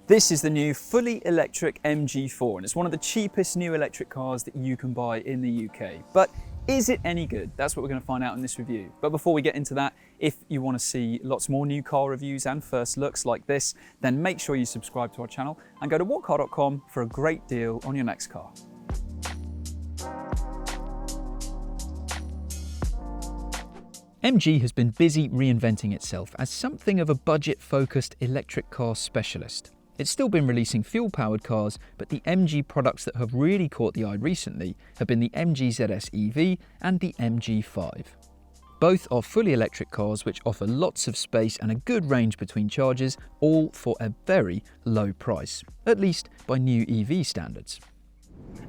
This is the new fully electric MG4 and it's one of the cheapest new electric cars that you can buy in the UK. But is it any good? That's what we're going to find out in this review. But before we get into that, if you want to see lots more new car reviews and first looks like this, then make sure you subscribe to our channel and go to whatcar.com for a great deal on your next car. MG has been busy reinventing itself as something of a budget-focused electric car specialist. It's still been releasing fuel-powered cars, but the MG products that have really caught the eye recently have been the MG ZS EV and the MG5. Both are fully electric cars which offer lots of space and a good range between charges, all for a very low price, at least by new EV standards.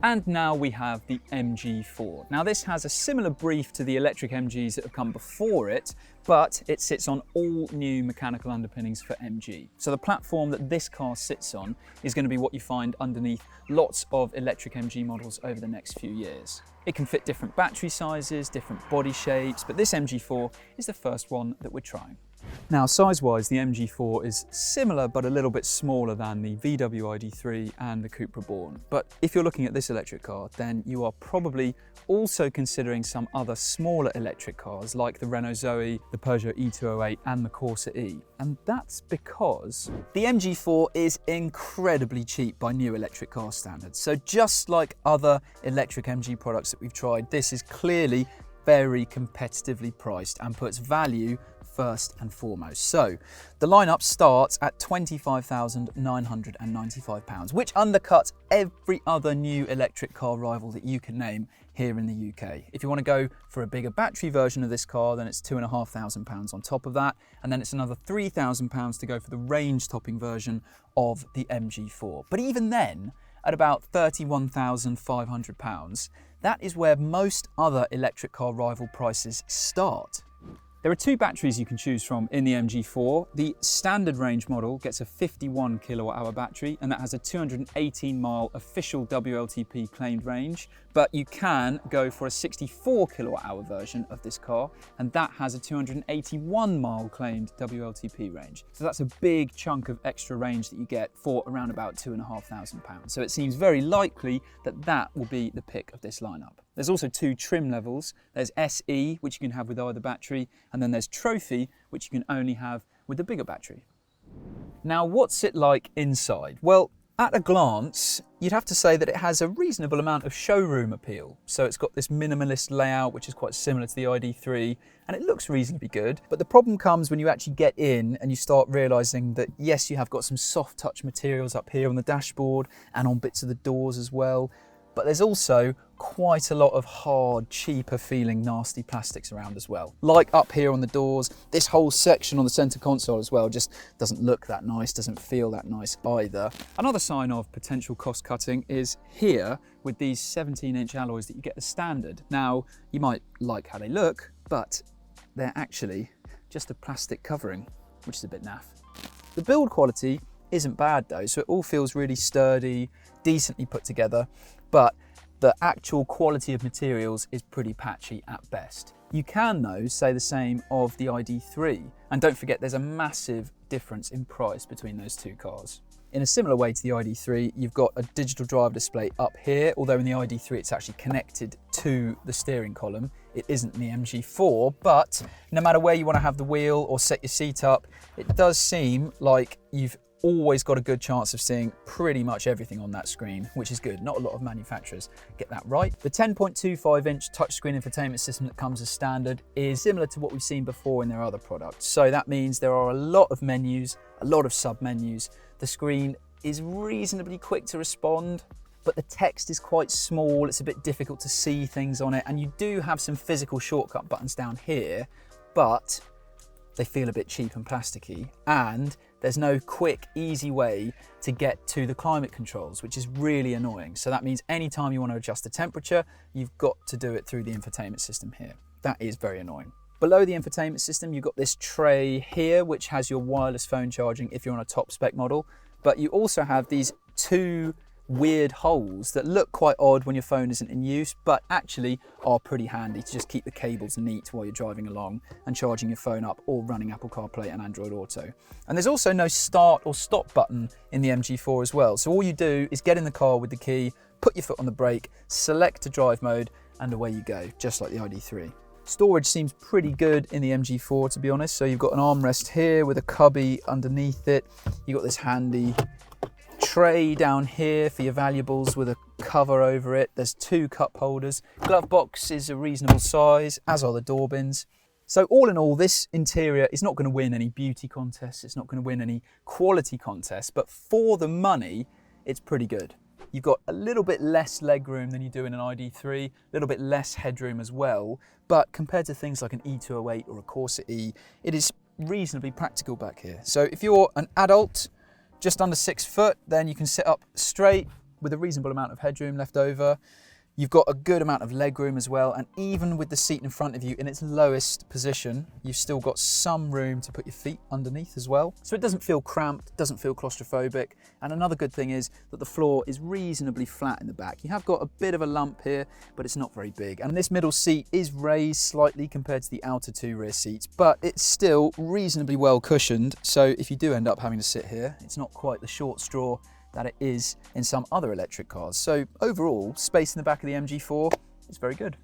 And now we have the MG4. Now this has a similar brief to the electric MGs that have come before it, but it sits on all new mechanical underpinnings for MG. So the platform that this car sits on is going to be what you find underneath lots of electric MG models over the next few years. It can fit different battery sizes, different body shapes, but this MG4 is the first one that we're trying. Now, size-wise, the MG4 is similar but a little bit smaller than the VW ID3 and the Cupra Born. But if you're looking at this electric car, then you are probably also considering some other smaller electric cars like the Renault Zoe, the Peugeot E208 and the Corsa E. And that's because the MG4 is incredibly cheap by new electric car standards. So just like other electric MG products that we've tried, this is clearly very competitively priced and puts value first and foremost. So the lineup starts at £25,995, which undercuts every other new electric car rival that you can name here in the UK. If you want to go for a bigger battery version of this car, then it's £2,500 on top of that, and then it's another £3,000 to go for the range topping version of the MG4. But even then, at about £31,500, that is where most other electric car rival prices start. There are two batteries you can choose from in the MG4. The standard range model gets a 51 kilowatt hour battery and that has a 218 mile official WLTP claimed range, but you can go for a 64 kilowatt hour version of this car and that has a 281 mile claimed WLTP range. So that's a big chunk of extra range that you get for around about £2,500. So it seems very likely that that will be the pick of this lineup. There's also two trim levels. There's SE, which you can have with either battery, and then there's Trophy, which you can only have with the bigger battery. Now, what's it like inside? Well, at a glance, you'd have to say that it has a reasonable amount of showroom appeal. So it's got this minimalist layout, which is quite similar to the ID3, and it looks reasonably good. But the problem comes when you actually get in and you start realizing that, yes, you have got some soft touch materials up here on the dashboard and on bits of the doors as well. But there's also quite a lot of hard, cheaper feeling nasty plastics around as well. Like up here on the doors, this whole section on the center console as well just doesn't look that nice, doesn't feel that nice either. Another sign of potential cost cutting is here with these 17-inch alloys that you get as standard. Now, you might like how they look, but they're actually just a plastic covering, which is a bit naff. The build quality isn't bad though, so it all feels really sturdy, decently put together, but the actual quality of materials is pretty patchy at best. You can though say the same of the ID3, and don't forget there's a massive difference in price between those two cars. In a similar way to the ID3, you've got a digital driver display up here, although in the ID3 it's actually connected to the steering column. It isn't in the MG4, but no matter where you want to have the wheel or set your seat up, it does seem like you've always got a good chance of seeing pretty much everything on that screen, which is good. Not a lot of manufacturers get that right. The 10.25-inch touchscreen infotainment system that comes as standard is similar to what we've seen before in their other products. So that means there are a lot of menus, a lot of sub-menus. The screen is reasonably quick to respond, but the text is quite small. It's a bit difficult to see things on it. And you do have some physical shortcut buttons down here, but they feel a bit cheap and plasticky, and there's no quick, easy way to get to the climate controls, which is really annoying. So that means anytime you want to adjust the temperature, you've got to do it through the infotainment system here. That is very annoying. Below the infotainment system, you've got this tray here, which has your wireless phone charging if you're on a top spec model, but you also have these two weird holes that look quite odd when your phone isn't in use, but actually are pretty handy to just keep the cables neat while you're driving along and charging your phone up or running Apple CarPlay and Android Auto. And there's also no start or stop button in the MG4 as well. So all you do is get in the car with the key, put your foot on the brake, select to drive mode, and away you go, just like the ID3. Storage seems pretty good in the MG4, to be honest. So you've got an armrest here with a cubby underneath it. You've got this handy tray down here for your valuables with a cover over it. There's 2 cup holders. Glove box is a reasonable size, as are the door bins. So all in all, this interior is not going to win any beauty contests. It's not going to win any quality contests, but for the money, it's pretty good. You've got a little bit less legroom than you do in an ID3, a little bit less headroom as well, but compared to things like an E208 or a Corsa E, it is reasonably practical back here. So if you're an adult, just under 6 foot, then you can sit up straight with a reasonable amount of headroom left over. You've got a good amount of legroom as well, and even with the seat in front of you in its lowest position, you've still got some room to put your feet underneath as well. So it doesn't feel cramped, doesn't feel claustrophobic. And another good thing is that the floor is reasonably flat in the back. You have got a bit of a lump here, but it's not very big. And this middle seat is raised slightly compared to the outer 2 rear seats, but it's still reasonably well cushioned. So if you do end up having to sit here, it's not quite the short straw that it is in some other electric cars. So overall, space in the back of the MG4 is very good.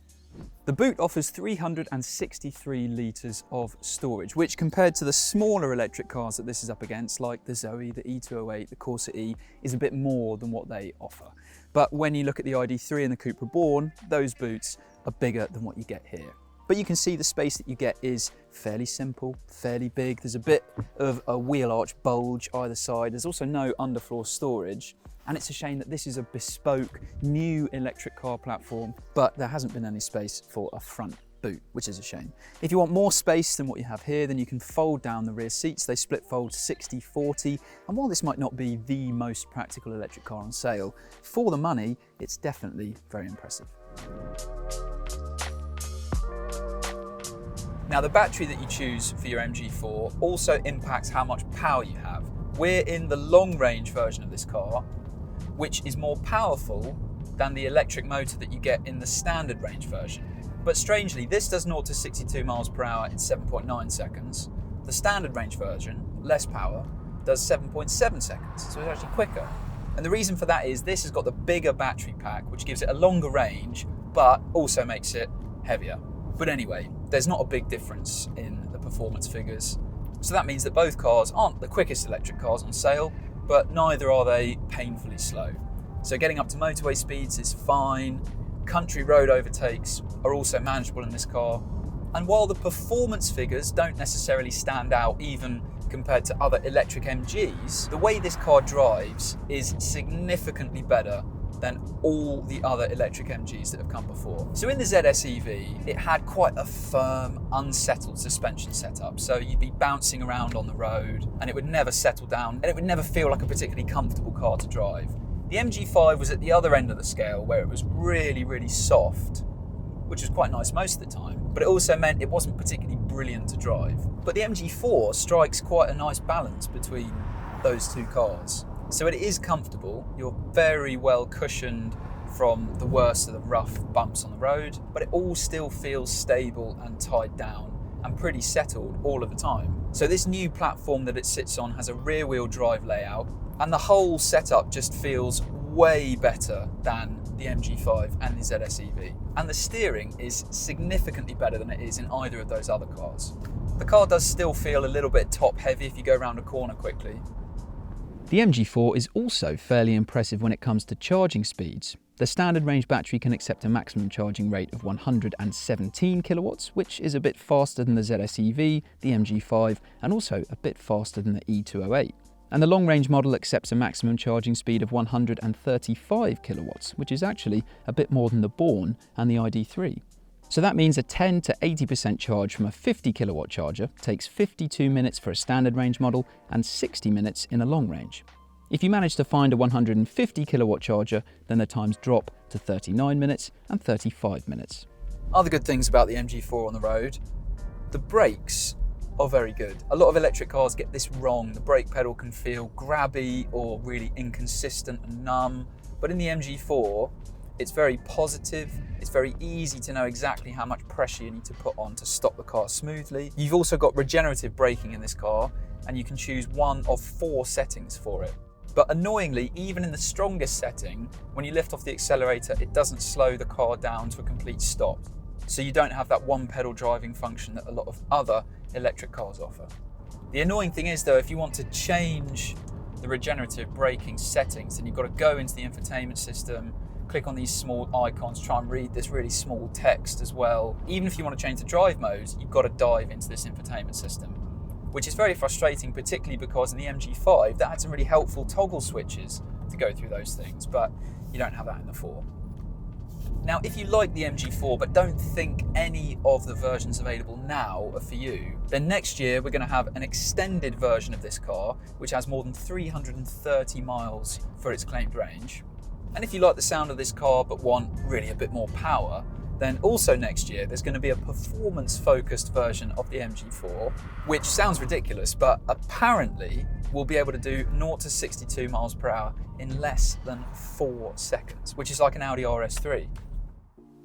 The boot offers 363 litres of storage, which compared to the smaller electric cars that this is up against, like the Zoe, the E208, the Corsa E, is a bit more than what they offer. But when you look at the ID3 and the Cupra Born, those boots are bigger than what you get here. But you can see the space that you get is fairly simple, fairly big. There's a bit of a wheel arch bulge either side. There's also no underfloor storage. And it's a shame that this is a bespoke new electric car platform, but there hasn't been any space for a front boot, which is a shame. If you want more space than what you have here, then you can fold down the rear seats. They split fold 60-40. And while this might not be the most practical electric car on sale, for the money, it's definitely very impressive. Now, the battery that you choose for your MG4 also impacts how much power you have. We're in the long range version of this car, which is more powerful than the electric motor that you get in the standard range version. But strangely, this does 0 to 62 miles per hour in 7.9 seconds. The standard range version, less power, does 7.7 seconds, so it's actually quicker. And the reason for that is this has got the bigger battery pack, which gives it a longer range, but also makes it heavier. But anyway, there's not a big difference in the performance figures. So that means that both cars aren't the quickest electric cars on sale, but neither are they painfully slow. So getting up to motorway speeds is fine. Country road overtakes are also manageable in this car. And while the performance figures don't necessarily stand out even compared to other electric MGs, the way this car drives is significantly better than all the other electric MGs that have come before. So in the ZS EV, it had quite a firm, unsettled suspension setup. So you'd be bouncing around on the road and it would never settle down and it would never feel like a particularly comfortable car to drive. The MG5 was at the other end of the scale where it was really, really soft, which was quite nice most of the time, but it also meant it wasn't particularly brilliant to drive. But the MG4 strikes quite a nice balance between those two cars. So it is comfortable, you're very well cushioned from the worst of the rough bumps on the road, but it all still feels stable and tied down and pretty settled all of the time. So this new platform that it sits on has a rear wheel drive layout and the whole setup just feels way better than the MG5 and the ZS EV. And the steering is significantly better than it is in either of those other cars. The car does still feel a little bit top heavy if you go around a corner quickly. The MG4 is also fairly impressive when it comes to charging speeds. The standard range battery can accept a maximum charging rate of 117 kilowatts, which is a bit faster than the ZS EV, the MG5, and also a bit faster than the E208. And the long range model accepts a maximum charging speed of 135 kilowatts, which is actually a bit more than the Born and the ID3. So that means a 10 to 80% charge from a 50 kilowatt charger takes 52 minutes for a standard range model and 60 minutes in a long range. If you manage to find a 150 kilowatt charger, then the times drop to 39 minutes and 35 minutes. Other good things about the MG4 on the road, the brakes are very good. A lot of electric cars get this wrong. The brake pedal can feel grabby or really inconsistent and numb, But in the MG4, it's very positive. It's very easy to know exactly how much pressure you need to put on to stop the car smoothly. You've also got regenerative braking in this car, and you can choose one of 4 settings for it. But annoyingly, even in the strongest setting, when you lift off the accelerator, it doesn't slow the car down to a complete stop. So you don't have that one pedal driving function that a lot of other electric cars offer. The annoying thing is though, if you want to change the regenerative braking settings, then you've got to go into the infotainment system, click on these small icons, try and read this really small text as well. Even if you want to change the drive modes, you've got to dive into this infotainment system, which is very frustrating, particularly because in the MG5, that had some really helpful toggle switches to go through those things, but you don't have that in the 4. Now, if you like the MG4 but don't think any of the versions available now are for you, then next year we're going to have an extended version of this car, which has more than 330 miles for its claimed range. And if you like the sound of this car but want really a bit more power, then also next year there's going to be a performance-focused version of the MG4, which sounds ridiculous, but apparently will be able to do 0 to 62 miles per hour in less than 4 seconds, which is like an Audi RS3.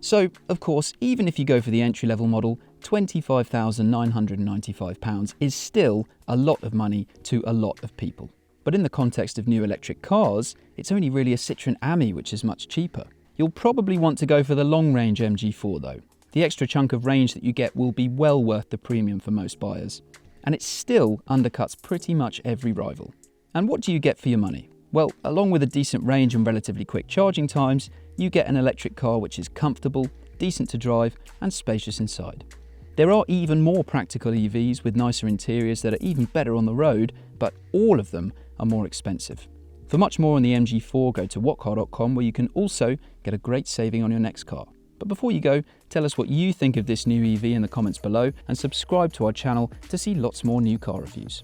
So, of course, even if you go for the entry-level model, £25,995 is still a lot of money to a lot of people. But in the context of new electric cars, it's only really a Citroën Ami which is much cheaper. You'll probably want to go for the long-range MG4 though. The extra chunk of range that you get will be well worth the premium for most buyers. And it still undercuts pretty much every rival. And what do you get for your money? Well, along with a decent range and relatively quick charging times, you get an electric car which is comfortable, decent to drive, and spacious inside. There are even more practical EVs with nicer interiors that are even better on the road, but all of them are more expensive. For much more on the MG4, go to whatcar.com, where you can also get a great saving on your next car. But before you go, tell us what you think of this new EV in the comments below, and subscribe to our channel to see lots more new car reviews.